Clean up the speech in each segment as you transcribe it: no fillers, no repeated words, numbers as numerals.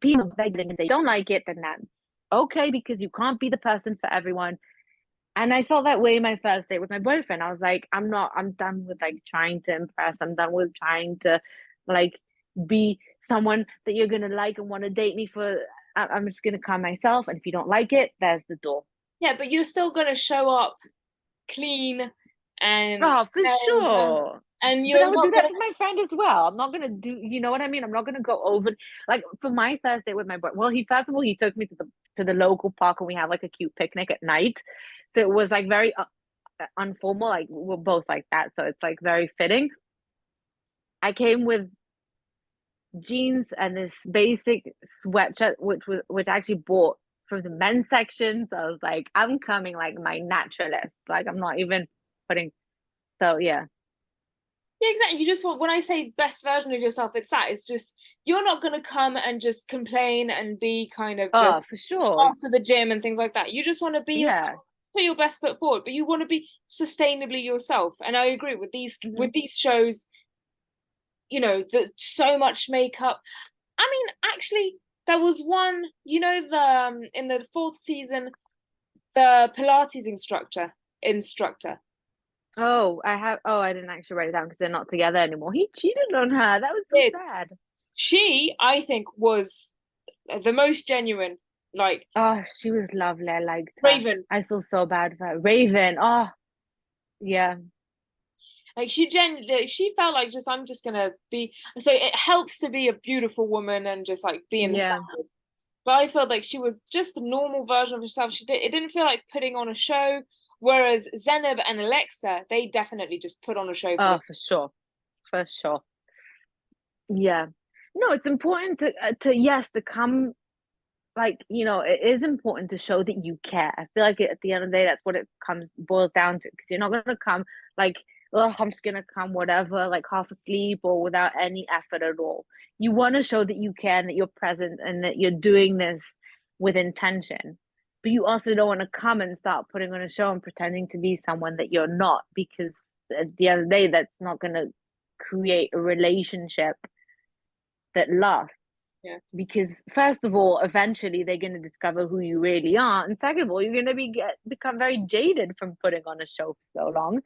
people begging and they don't like it, then that's okay because you can't be the person for everyone. And I felt that way my first date with my boyfriend. I was like, I'm done with like trying to impress. I'm done with trying to like be someone that you're gonna like and want to date me for. I'm just gonna come myself. And if you don't like it, there's the door. Yeah, but you're still gonna show up clean and Oh, for sure. and But I you're would do not that gonna. to my friend as well. I'm not gonna do, you know what I mean? I'm not gonna go over like for my first date with my boy. Well, he first of all he took me to the local park and we had like a cute picnic at night. So it was like very informal. Like we're both like that, so it's like very fitting. I came with jeans and this basic sweatshirt, which I actually bought from the men's section. So I was like, I'm coming like my naturalist. Like I'm not even putting. So yeah. Yeah, exactly. You just want, when I say best version of yourself, it's that. It's just you're not gonna come and just complain and be kind of just Oh, for sure. after the gym and things like that. You just want to be yourself, Yeah. put your best foot forward, but you want to be sustainably yourself. And I agree Hmm. with these shows, that so much makeup. I mean, actually, there was one, in the fourth season, the Pilates instructor. Oh, I have. Oh, I didn't actually write it down because they're not together anymore. He cheated on her. That was so Did sad. she, I think, was the most genuine, like Oh, she was lovely. I liked her. Raven. I feel so bad for her. Raven. Oh, yeah. Like she felt like just I'm just gonna be. So it helps to be a beautiful woman and just like be in the Yeah. standard. But I felt like she was just the normal version of herself. It didn't feel like putting on a show. Whereas Zenab and Alexa, they definitely just put on a show for the. Oh, for sure. For sure. Yeah. No, it's important to yes, to come like, it is important to show that you care. I feel like at the end of the day, that's what it comes boils down to. Because you're not gonna come like, oh, I'm just gonna come whatever, like half asleep or without any effort at all. You want to show that you care and that you're present and that you're doing this with intention. But you also don't want to come and start putting on a show and pretending to be someone that you're not, because at the end of the day, that's not gonna create a relationship that lasts. Yeah. Because first of all, eventually they're going to discover who you really are, and second of all, you're going to become very jaded from putting on a show for so long,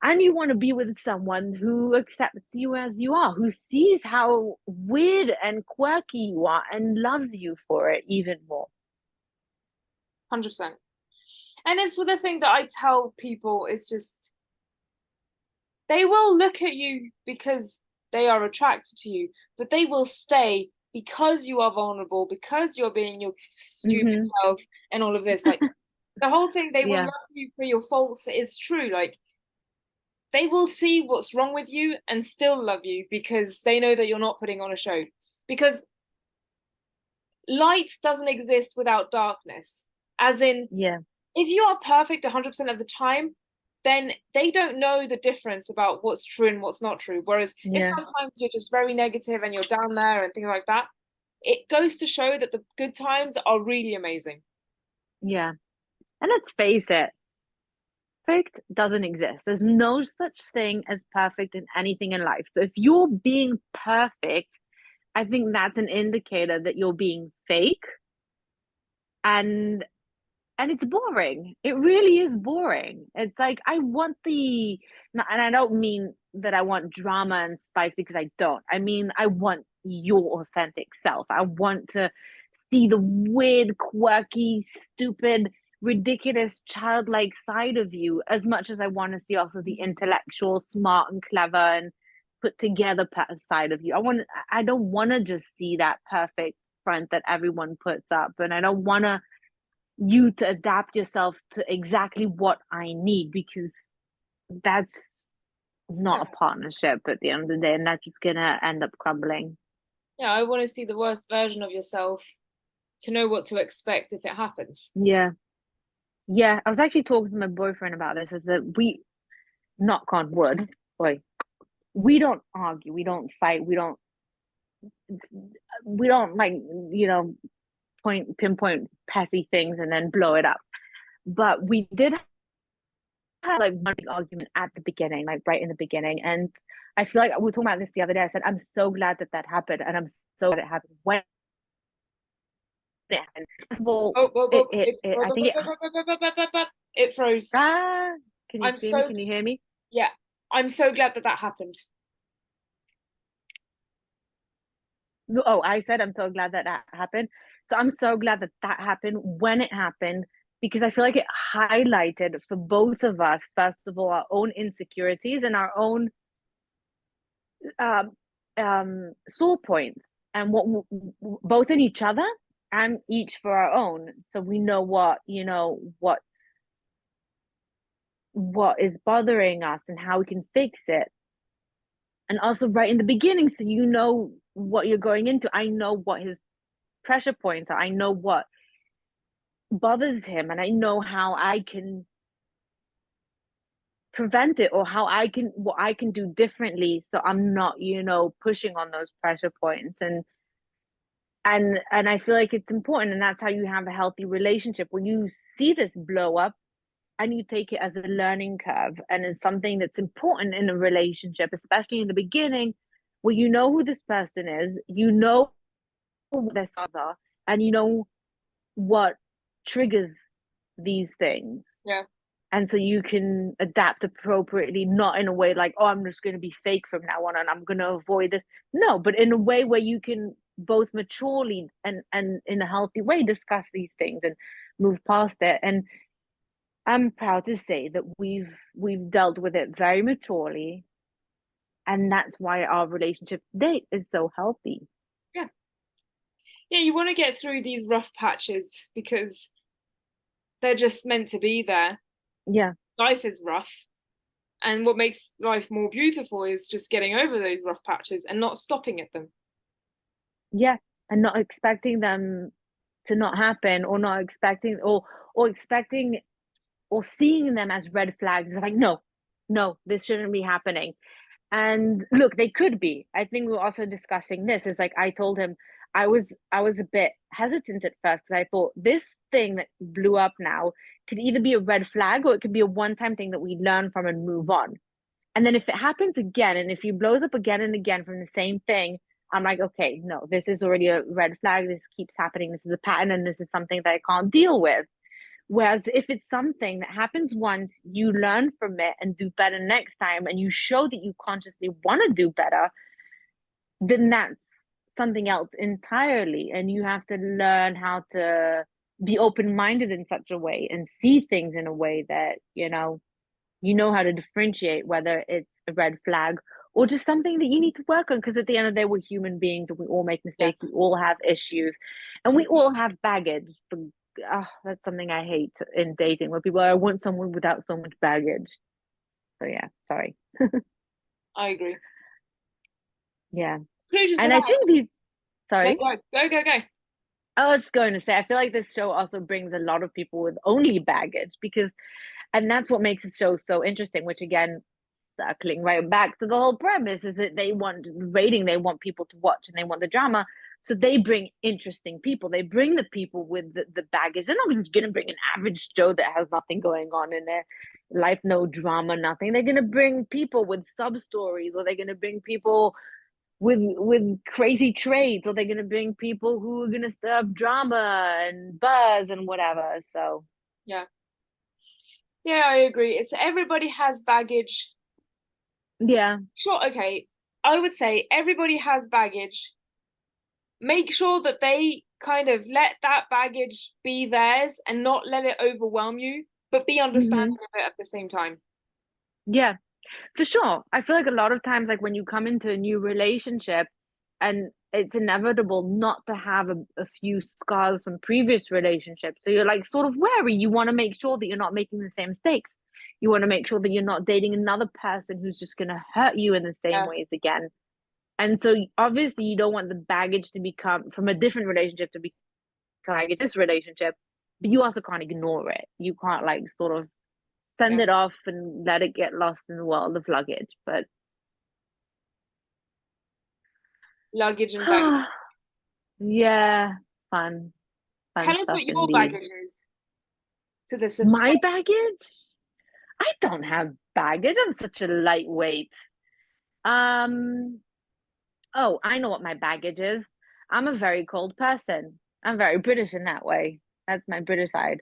and you want to be with someone who accepts you as you are, who sees how weird and quirky you are and loves you for it even more. 100%. And it's the thing that I tell people is just they will look at you because they are attracted to you, but they will stay because you are vulnerable, because you're being your stupid Mm-hmm. self and all of this. Like the whole thing, they will Yeah. love you for your faults is true. Like they will see what's wrong with you and still love you because they know that you're not putting on a show. Because light doesn't exist without darkness. As in, Yeah. if you are perfect 100% of the time, then they don't know the difference about what's true and what's not true. Whereas if Yeah. sometimes you're just very negative and you're down there and things like that, it goes to show that the good times are really amazing. Yeah. And let's face it, perfect doesn't exist. There's no such thing as perfect in anything in life. So if you're being perfect, I think that's an indicator that you're being fake, and it's boring. It really is boring. It's like I want and I don't mean that I want drama and spice, because I don't. I mean I want your authentic self. I want to see the weird, quirky, stupid, ridiculous, childlike side of you as much as I want to see also the intellectual, smart and clever and put together side of you. I don't want to just see that perfect front that everyone puts up, and I don't want you to adapt yourself to exactly what I need, because that's not Yeah. a partnership at the end of the day, and that's just gonna end up crumbling. Yeah, I want to see the worst version of yourself to know what to expect if it happens. Yeah. Yeah. I was actually talking to my boyfriend about this. Is that we knock on wood, boy, we don't argue, we don't fight, we don't like, you know, pinpoint petty things and then blow it up. But we did had like one big argument at the beginning, like right in the beginning. And I feel like we were talking about this the other day. I said, I'm so glad that happened. And I'm so glad it happened when it happened. First of all, Oh, oh, oh, I think it, it froze. ah, can you I'm see me? so, Can you hear me? yeah, I'm so glad that that happened. Oh, I said I'm so glad that that happened. So I'm so glad that that happened when it happened because I feel like it highlighted for both of us, first of all, our own insecurities and our own um, sore points, and both in each other and each for our own. So we know what what is bothering us and how we can fix it, and also right in the beginning, so you know what you're going into. I know what his pressure points are. I know what bothers him, and I know how I can prevent it, or how I can what I can do differently so I'm not, pushing on those pressure points. And I feel like it's important, and that's how you have a healthy relationship, when you see this blow up and you take it as a learning curve, and it's something that's important in a relationship, especially in the beginning, where you know who this person is, you know what their scars are, and you know what triggers these things. Yeah, And so you can adapt appropriately, not in a way like, oh, I'm just going to be fake from now on and I'm going to avoid this. No, but in a way where you can both maturely and in a healthy way discuss these things and move past it. And I'm proud to say that we've dealt with it very maturely, and that's why our relationship date is so healthy. yeah, yeah. You want to get through these rough patches because they're just meant to be there. Yeah, Life is rough, and what makes life more beautiful is just getting over those rough patches and not stopping at them. yeah, and not expecting them to not happen, or not expecting, or expecting, or seeing them as red flags. Like, no, no, this shouldn't be happening. And look, they could be. I think we were also discussing this. Is like, I told him I was a bit hesitant at first because I thought this thing that blew up now could either be a red flag, or it could be a one-time thing that we learn from and move on. And then if it happens again, and if he blows up again and again from the same thing, I'm like, okay, no, this is already a red flag. This keeps happening. This is a pattern, and this is something that I can't deal with. Whereas if it's something that happens once, you learn from it and do better next time, and you show that you consciously want to do better, then that's something else entirely. And you have to learn how to be open minded in such a way and see things in a way that, how to differentiate whether it's a red flag or just something that you need to work on. Because at the end of the day, we're human beings and we all make Yeah, mistakes. We all have issues and we all have baggage. That's something I hate in dating, where people are, I want someone without so much baggage. So, yeah, sorry. I agree. Yeah. Conclusion to And I that. think these, Yeah, sorry. go, go, go, go. I was going to say, I feel like this show also brings a lot of people with only baggage because, and that's what makes the show so interesting, which again, circling right back to the whole premise, is that they want rating, they want people to watch, and they want the drama. So they bring interesting people. They bring the people with the baggage. They're not just going to bring an average Joe that has nothing going on in their life, no drama, nothing. They're going to bring people with sub stories, or they're going to bring people with crazy traits, or they're going to bring people who are going to stir up drama and buzz and whatever. So Yeah, yeah, I agree. It's everybody has baggage. yeah. Sure, okay. I would say everybody has baggage. Make sure that they kind of let that baggage be theirs and not let it overwhelm you, but be Mm-hmm. understanding of it at the same time. Yeah, for sure. I feel like a lot of times, like when you come into a new relationship, and it's inevitable not to have a few scars from previous relationships. So you're like sort of wary. You want to make sure that you're not making the same mistakes. You want to make sure that you're not dating another person who's just going to hurt you in the same Yeah, ways again. And so obviously you don't want the baggage to become from a different relationship to become like this relationship, but you also can't ignore it. You can't like sort of send yeah. it off and let it get lost in the world of luggage. But Luggage and baggage. yeah, fun, fun Tell us stuff what your indeed. baggage is to the My subscribe. baggage? I don't have baggage. I'm such a lightweight. Um, oh, I know what my baggage is. I'm a very cold person. I'm very British in that way. That's my British side.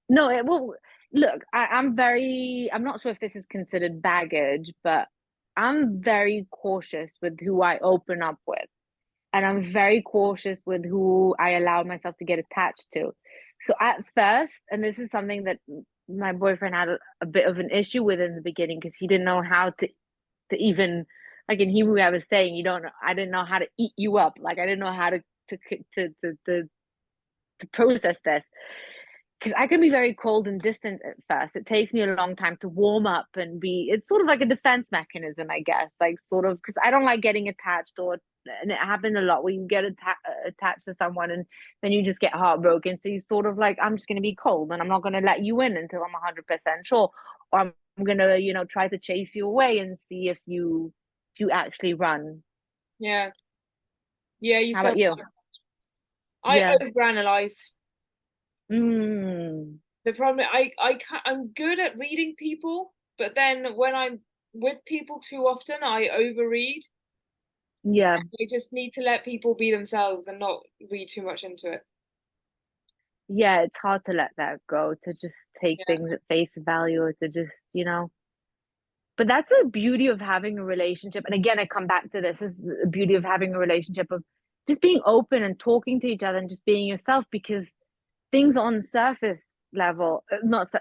No, it will look, I'm not sure if this is considered baggage, but I'm very cautious with who I open up with. And I'm very cautious with who I allow myself to get attached to. So at first, and this is something that my boyfriend had a bit of an issue with in the beginning because he didn't know how to even like in Hebrew I was saying you don't know I didn't know how to eat you up. Like I didn't know how to to to, to, to process this because I can be very cold and distant at first. It takes me a long time to warm up and be, it's sort of like a defense mechanism, I guess, like sort of, because I don't like getting attached or, and it happened a lot where you get attached to someone and then you just get heartbroken. So you sort of like, I'm just going to be cold and I'm not going to let you in until I'm 100% sure. Or I'm going to, try to chase you away and see if you actually run. Yeah. Yeah, you How said about you? I Yeah. overanalyze. Mm, The problem I'm good at reading people, but then when I'm with people too often, I overread. yeah. I just need to let people be themselves and not read too much into it. Yeah, it's hard to let that go, to just take Yeah. things at face value or to just, But that's the beauty of having a relationship. And again, I come back to this is the beauty of having a relationship of just being open and talking to each other and just being yourself because things on surface level,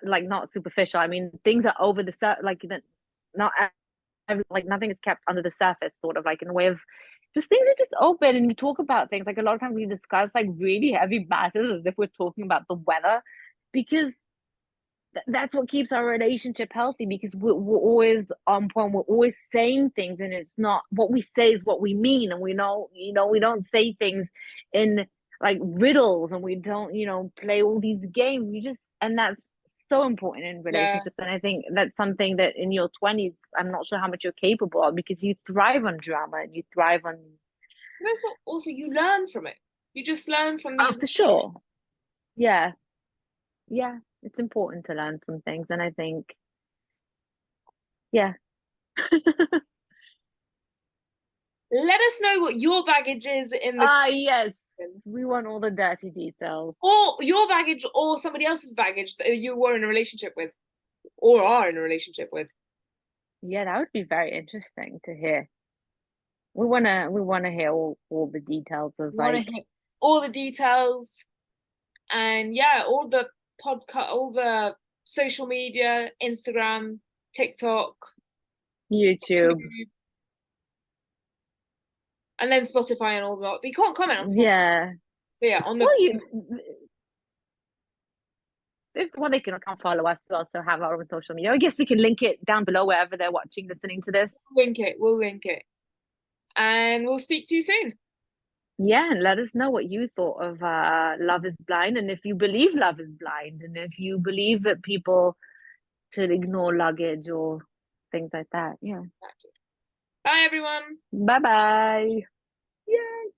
like not superficial. I mean, things are over the like not like nothing is kept under the surface, sort of like in a way of just things are just open and you talk about things. Like a lot of times we discuss like really heavy matters as if we're talking about the weather because that's what keeps our relationship healthy because we're always on point. We're always saying things, and it's not what we say is what we mean. And we know, we don't say things in like riddles, and we don't, play all these games. We just, and that's so important in Yeah. relationships. And I think that's something that in your 20s, I'm not sure how much you're capable of because you thrive on drama and you thrive on. But also you learn from it. You just learn from Oh, these. for sure. Yeah, yeah. It's important to learn from things, and I think, yeah. Let us know what your baggage is in the Ah, yes. comments. We want all the dirty details. Or your baggage or somebody else's baggage that you were in a relationship with or are in a relationship with. Yeah, that would be very interesting to hear. We wanna hear all the details of You want to like hit all the details and yeah, all the podcast, all the social media, Instagram, TikTok, YouTube. YouTube, and then Spotify and all that. But you can't comment on Spotify. Yeah. So yeah, on the Well, they can come follow us. We also have our own social media. I guess we can link it down below wherever they're watching, listening to this. link it. We'll link it. And we'll speak to you soon. Yeah, and let us know what you thought of Love is Blind and if you believe love is blind and if you believe that people should ignore luggage or things like that. Yeah. Bye everyone. Bye bye. Yay.